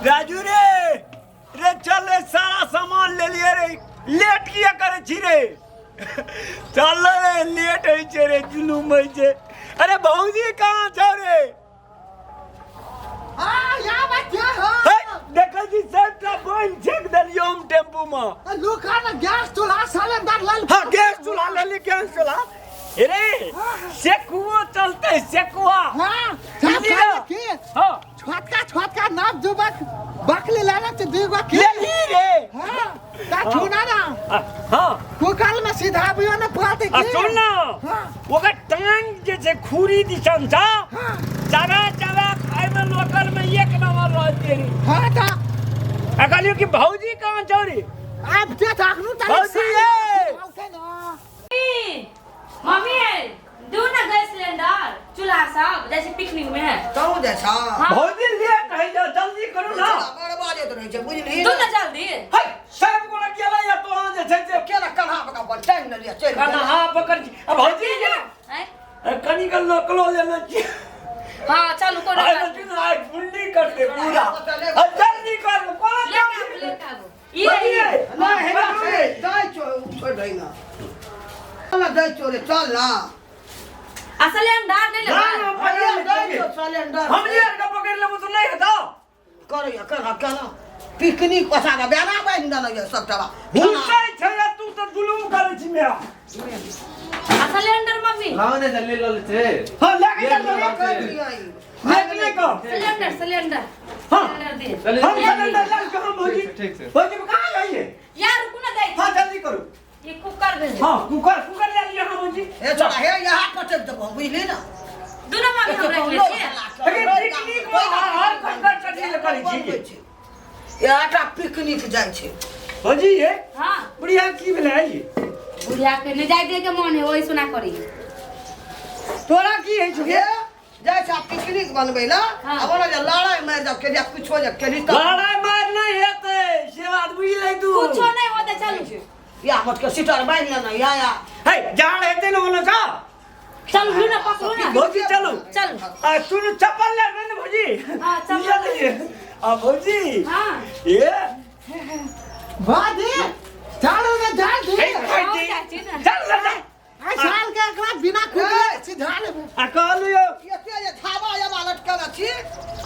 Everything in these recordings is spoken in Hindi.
राजू रे चल रे सारा सामान ले लिए रे लेट किया करे छी रे चल रे लेट है छे रे जुलूम है छे अरे भौजी कहां छ रे हां या बच्चा हो देखल जी सबटा बन छेक दलियो हम टेम्पू में लुका ना गैस चूल्हा सिलेंडर ले हां गैस चूल्हा ले ली गैस चूल्हा अरे सेकुआ चलते सेकुआ हां की हां छोटका नाप जुबक बकली लेना तो दीगो की ले ली रे हां ता छूना ना हां कुकल में सीधा भी ना पाते की सुन ना ओकर टांग जे छे खूरी दिसन छ चावा खाए में लोकल में एक नंबर रहते रे हां ता अकलियो की भौजी कहां छ रे आप जे ताकनु ता भौजी मम्मी दो ना गैस सिलेंडर चूल्हा सब जैसे पिकनिक में है कहूं जैसा भौजी लेट है जा जल्दी करो ना बड़बाजे तो रहे छे बुझली दो ना जल्दी है सब को गेला या तो आ जे छे केला कन्हा पका बन टाइम न लिया चल कन्हा पकड़ अब भौजी हैं कनी का लोकलो लेना छी हां चलो को ना आज फुल्ली कर दे पूरा जल्दी कर कौन ले का ये ना है से दाई छोड़ रही ना ना दाई छोड़े चल ना सिलेंडर ले ले सिलेंडर हम यार का पकड़ ले तो नहीं है कर या कर पिकनिक पसा का बेरा बन ना ये सब तबा भूसाई छै तू तो जुलूम करे छी मेरा सिलेंडर मम्मी लाओ ने जल्दी लो ले हां लेके चल ले को सिलेंडर हां दे हम सिलेंडर लाल कहां भौजी ठीक से भौजी कहां गई है यार रुको ना दे हां जल्दी करो ये कुकर भेज हां कुकर ले लिया हां भौजी ए चला हे यहां पटक दबो बुझली ना दोनों मम्मी हम रख ले छी अरे पिकनिक में हर कंकर कटी ले करी छी याटा पिकनिक जाय छे भौजी ये हां बुढ़िया की भेलै ये बुढ़िया के ले जाय दे के मन है ओई सुना करी तोरा की है छे जाय छा पिकनिक बनबै ला अब ना जे लड़ाई मार जब के कुछ हो जब केली तो लड़ाई मार नहीं हेते से बात बुझ ले तू कुछ नहीं होता चलो या मत के सिटर बांध लेना या हे जान हेते न होना का चल लूना पकड़ो ना भौजी चलो चल आ सुन चप्पल ले न भौजी हां चप्पल आ भौजी हां ये बादी चलो ना जल्दी चल ले आ साल के एकरा बिना कुकले सीधा ले आ कहलियो एते जे थाबा या बालट कर छी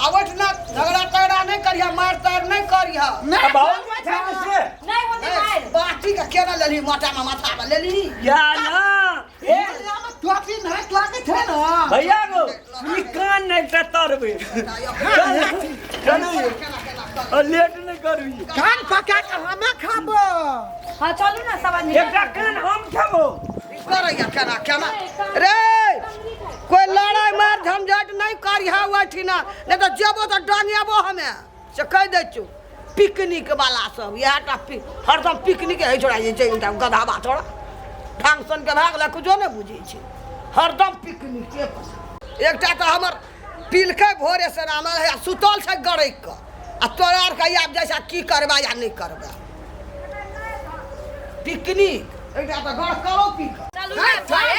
आवट ना झगड़ा तगड़ा नहीं करिया मार तार नहीं करिया नहीं बहुत अच्छा से नहीं होते मार बाटी का केना लेली माथा में माथा में लेली या ना ए हम टोपी नहीं लागे थे ना भैया को ई कान नहीं टतरबे चलो और लेट नहीं करू कान पका के हमें खाबो हां चलो ना सब आदमी एकटा कान हम खाबो करैया केना रे कोई लड़ाई मार झंझट नहीं करिया उठिना नहीं तो जेबो तो डांगेबो हमें से कह दे छु पिकनिक वाला सब याटा हरदम पिकनिक है छोड़ा जे छै गधा बा छोड़ा फंक्शन के भाग ला कुछो नहीं बुझी छै हरदम पिकनिक एकटा तो हमर पिलके भोरे से रामल है सुतल छै गड़ै के आ तोरा आर के आब जैसा की करबा या नहीं करबा पिकनिक एकटा तो गड़ करो पिक चलो ना भाई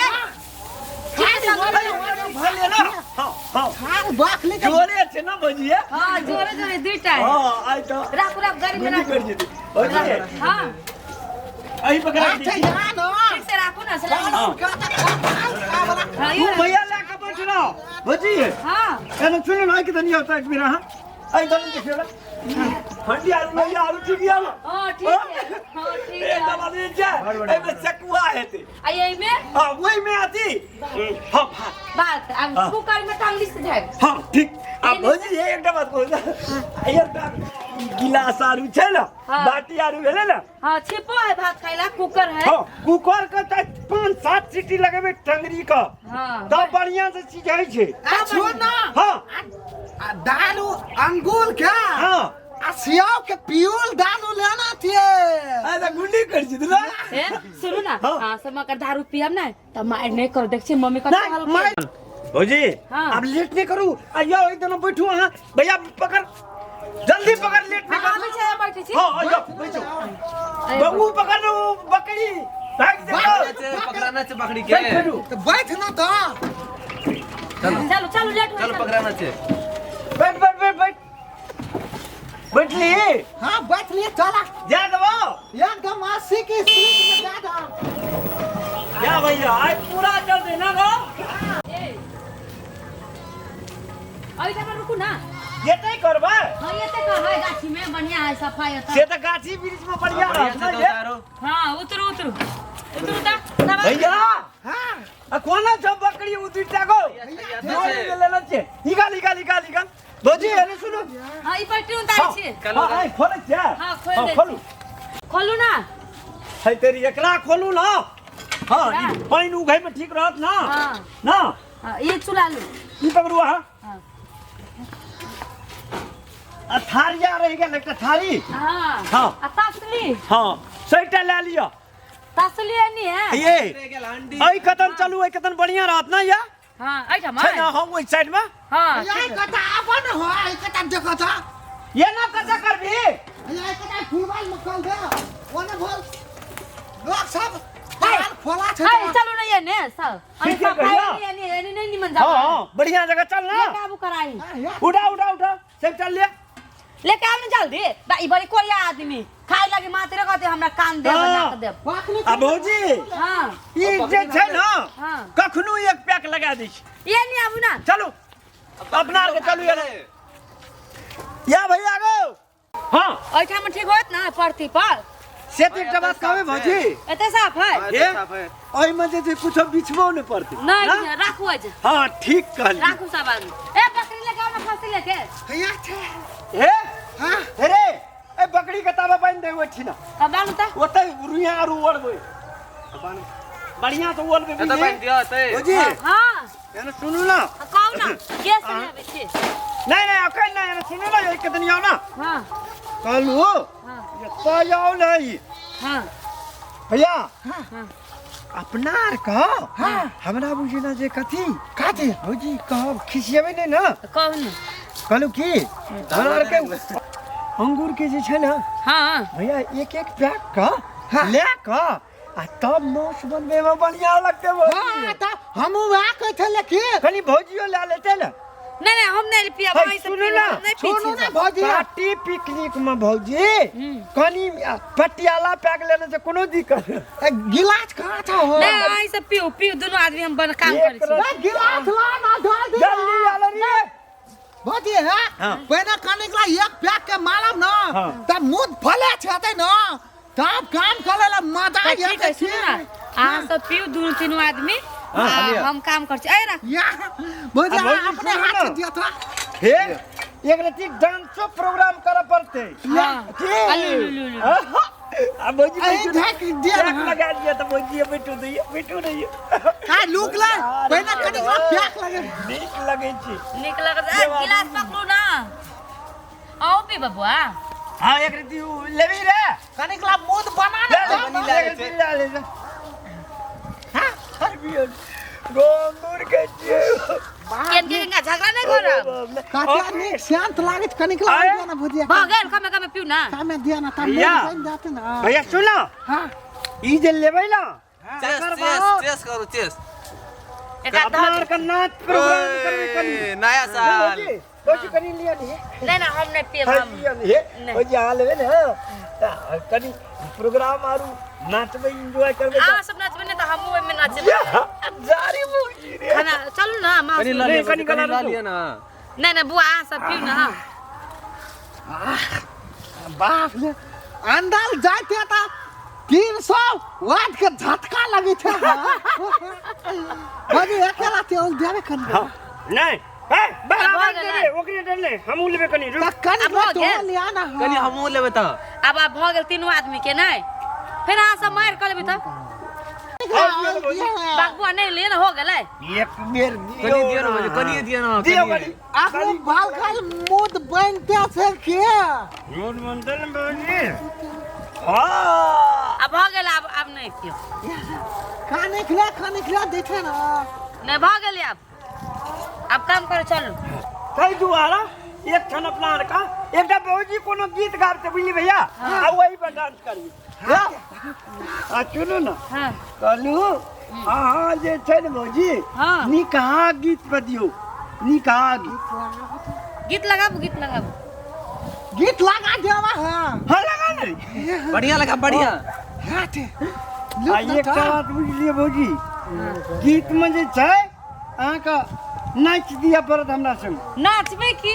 भले ना हां हां हां बाख ले जोरे छे ना भजिए हां जोरे दुईटा हां आई तो राख गाड़ी में कर जेती भजिए हां आई पकड़ा अच्छा यहाँ ना ठीक से राखो ना सलाम हां तू भैया ला के बैठ ना भजिए हां एने सुन ना कि धनिया होता है मेरा हां आई दल के खेला हंडी आलू नहीं आलू ठीक है हां ठीक है हां ठीक है ए दबा दे जा ए में चकुआ है ते आई में हां वही में आती हां बात अब कुकर में टांग लिस्ट जाए हां ठीक अब भजी ये एकटा बात को एकटा गिलास आरू छै ना बाटी आरू भेले ना हां छिपो है भात खाइला कुकर है हां कुकर का त 5-7 सीटी लगेबे टंगरी का हां तब बढ़िया से सिझाई छै आ छोड़ ना हां दालू अंगूर क्या हां आ सियाव के पियूल दालू लेना थिए अरे गुंडी कर छी ना ए सुनो ना हां सब का दारू पियब ना त मार नहीं कर देख छी मम्मी का हाल नहीं भौजी अब लेट नहीं करू आइयो एकदम बैठू हां भैया पकड़ जल्दी पकड़ लेट नहीं हां करू पीछे बैठी छी हां आइयो बैठो बबू पकड़ लो बकरी भाग जा पकड़ना चाहिए बकरी के तो बैठ ना तो चलो चलो लेट हो चल पकड़ना चाहिए बैठ बैठ बैठ बैठ बैठली हाँ बैठ लिए चला जा दबो एकदम 80 की स्पीड में जा दो या भैया आज पूरा चल देना गो अभी तक रुकू ना ये तय करबा हाँ ये तक है गाछी में बढ़िया है सफाई होता से त गाछी ब्रिज में बढ़िया रहत ना ये हाँ उतरो उतरो उतरो ता भैया हाँ आ कोना छ बकरी उदिटा गो ले लेना छे निकाल भौजी हेलो सुनो हाँ ई पर ट्यून तारी छे हां खोल छे हाँ खोल दे खोलू खोलू ना है तेरी एकरा खोलू ना हां ई पानी उघै में ठीक रहत ना हाँ ना हाँ ये चुला लो ई पकड़ू हां हाँ आ थारिया रह गेल एकटा थारी हाँ हाँ। आ तसली हां सईटा ले लियो तसली नहीं है ये आई कतन चलू आई कतन बढ़िया रहत ना या हाँ ऐठा छै ना हम ओइ साइड में हाँ ये कता अपन हो ये कता देखो था ये ना कसा करबी ये कता फुटबॉल में कल दे ओने बोल लोग सब पाल खोला छे हाय चलो ना ये ने सब ठीक है भैया। ये नहीं निमन जा हां बढ़िया जगह चल ना काबू कराई उठा सब चल ले लेके आओ ना जल्दी ई बड़ी कोरिया आदमी खाए लगे मात्र कहते हमरा कान दे बना के दे बाकनी आ भौजी हां ई जे छै ना हां कखनो एक पैक लगा दै छी ये नहीं आबू ना चलो अपना के चलू या भैया गो हां ऐठा में ठीक होत ना परती पर से तो एकटा बात कहबे भौजी एते साफ है ये ओइ में जे कुछ बिछबो न पड़ते नहीं राखू आज हां ठीक कहली राखू सब आदमी ए बकरी लेके आओ ना फंसी लेके भैया छे हे हां अरे ए बकरी के ताबा बांध दे ओठी ना अब बानू ता ओते रुइया आरु ओड़बे बढ़िया तो ओड़बे तो बांध दियो ते भौजी हां एने सुनू ना कहू ना गैस नहीं आवे छे नहीं अखन नहीं एने सुनू ना एक दिन आओ ना हां कहलू हां ये तो आओ नहीं हां भैया हां अपना आर का हमरा बुझी ना जे कथी काती भौजी कहब खिसियबे नहीं ना कहू ना कहलू की हमरा आर के अंगूर के जे छै ना हां भैया एक पैक का ले का आ तब मौस बनबे में बढ़िया लगते हां त हमू वा कहथे लेके कनी भौजियो ला लेते ना नहीं हम नहीं पिया भाई से सुनो ना नहीं सुनो ना भौजी पार्टी पिकनिक में भौजी कनी पटियाला पैक लेने से कोनो दिक्कत गिलास कहां था हो नहीं आई से पियो दोनों आदमी हम बन काम करे छी गिलास ला ना डाल दे जल्दी आला रे भौजी हां पहले कनिकला एक पैक के मालम ना त मुंह फले छते ना तब काम करेला मजा ठीक है सुनो ना आ सब पियो दोनों तीनों आदमी हम काम कर छी ए रा या भौजी भौजी अपने सुनो हाथ ना। दिया था हे एक रति डांसो प्रोग्राम करे पड़ते हां अब भौजी आई ढक दिया पैक ना लगा दिया तो भौजी बैठो नहीं का लुक ला पहले कनिकला पैक लगे नीक लगे छी निक लग गिलास पकड़ू ना आओ पी बबुआ हां एक रति लेबी रे कनिकला मुंह बना ना ले हां हर बियो गोंदूर के जे केन के झगड़ा नहीं करब काटिया ने शांत लागत कनिकला आ गया ना भौजी भगल कमे पियो ना कामे दिया ना तब भैया। बन जाते ना भैया सुनो हां ई जे लेबै ना चेस करो चेस एक अपना आर का नाच प्रोग्राम करबे कनी नया साल कोची कनी लिया नहीं नहीं ना हम नहीं पिए हम लिया नहीं ओ जे आ लेबे ना कनी प्रोग्राम आरु नाचबे एंजॉय करबे आ सब नाच बने तो हम ओए में नाचबे जारी मुई रे खाना चलू ना मां कनी ला नहीं, लिया कनी कनी ला ला लिया ना नहीं बुआ आ सब पियो ना बाप रे अंदाल जाते था 300 वाट के झटका लगी थे भौजी अकेला ते उल देवे कर हां नहीं ए अब हो गेलै। बराबर ओकरे डर ले हम लेबे कनी रुक त कनिकला अब हो तो गेल। लिया ना कनी हमहू लेबे त अब आप भ गेल तीनों आदमी के नहीं फिर आ सब मार कर लेबे त बाबुआ नहीं ले ना हो गेलै एक बेर कनी दियो ना कनी दियो ना दियो कनी कनी आपको बाल खाल मुद बनते से के रोड मंदिर में बाजी हां अब हो गेल अब नहीं पियो कनिकला देखे ना नहीं भ गेल अब काम करे चलू कई दुआरा एक ठन अपना आर का एकटा भौजी कोनो गीत गाबते बुझली भैया आ वही पर डांस करी आ सुनो ना हां कहलू अहाँ जे छै ने भौजी हाँ। निकाह गीत पर दियो निकाह गीत गीत लगाबू गीत लगा देवा हां हाँ लगा नहीं बढ़िया लगा बढ़िया हाथे आ एक बात बुझलिए भौजी गीत में जे छै अहाँके नाच दिया पड़त हमरा संग नाचबे की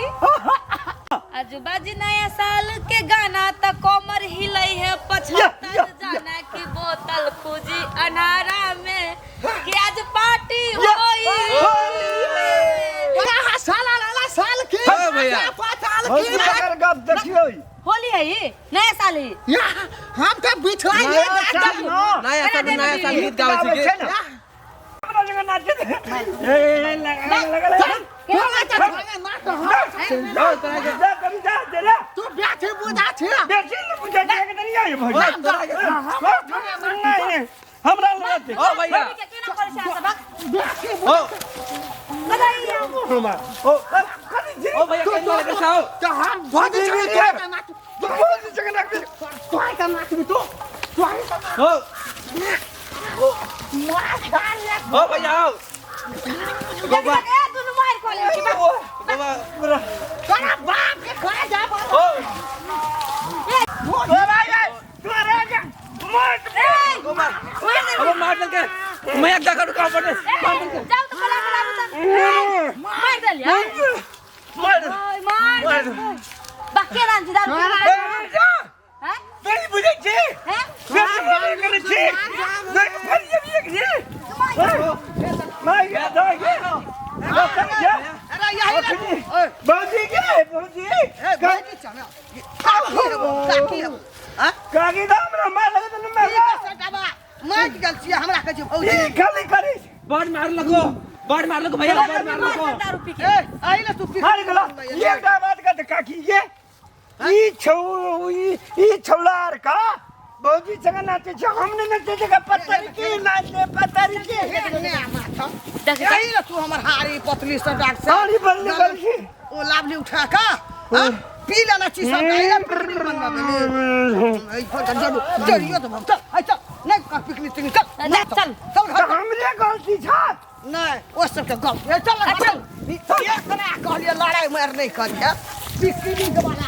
आज बाजी नया साल के गाना त कमर हिलै है या, 75 या। जाना की बोतल पूजी अनारा में कि आज पार्टी होई क्या साला लाला साल के हाँ भैया। साल भौजी के एकर गप देखियो होली है ये नया साल है या हम तो बिछड़ा ये नया साल न नया साल गीत गावे छी के हमरा जगह नाच दे ए लगा लगा जा कभी जा जरा तू बैठे बुझा छे बेसी न बुझा के तरिया है भौजी नहीं हमरा लगा दे ओ भैया के केना करे छै सब बैठे ओ बधाई ओ खाली जी ओ भैया केना लगे छौ तो हम भोजी भौजी के के। नाच भौजी जगह नाच दे तो है का नाच भी तो है का ओ मार डाल ले ओ भैया आओ जब ए दुनु मार को ले बाबा तेरा बाप के खा जा ओ अब मार दे के मैं एक जगह रुका पड़े जाओ तो कला कला मार दे लिया मार बाके रांची दारू हैं नहीं बुझे छी हैं नहीं करे छी नहीं फरिए भी छी मैं गया था अरे यही बाजी के बाजी गाड़ी चला काकी हां कागी दाम ना मार लगे तो मैं सटाबा मार गल छी हमरा कह भौजी ये खाली करी बाढ़ मार लगो भैया बाढ़ मार लगो दारू पी के ए आइले तू पी हार गला ये का बात कर काकी ये ई छौलार का बाजी जगह नाचे छ हमने नाचे जगह पत्थर की नाचे पत्थर की देख यही ना तू हमर हारी पतली सटाक से सारी बल्ली बल्ली ओ लाभली उठा का हां पी लेना छी सब आइले पिकनिक बनवा गेले ए फटा जब चलियो तो चल आई चल नहीं कर पिकनिक चल चल चल घर हमरे गलती छ नहीं वो सब के गप ये चल चल एक तना कहलिए लड़ाई मार नहीं करिए पिकनिक वाला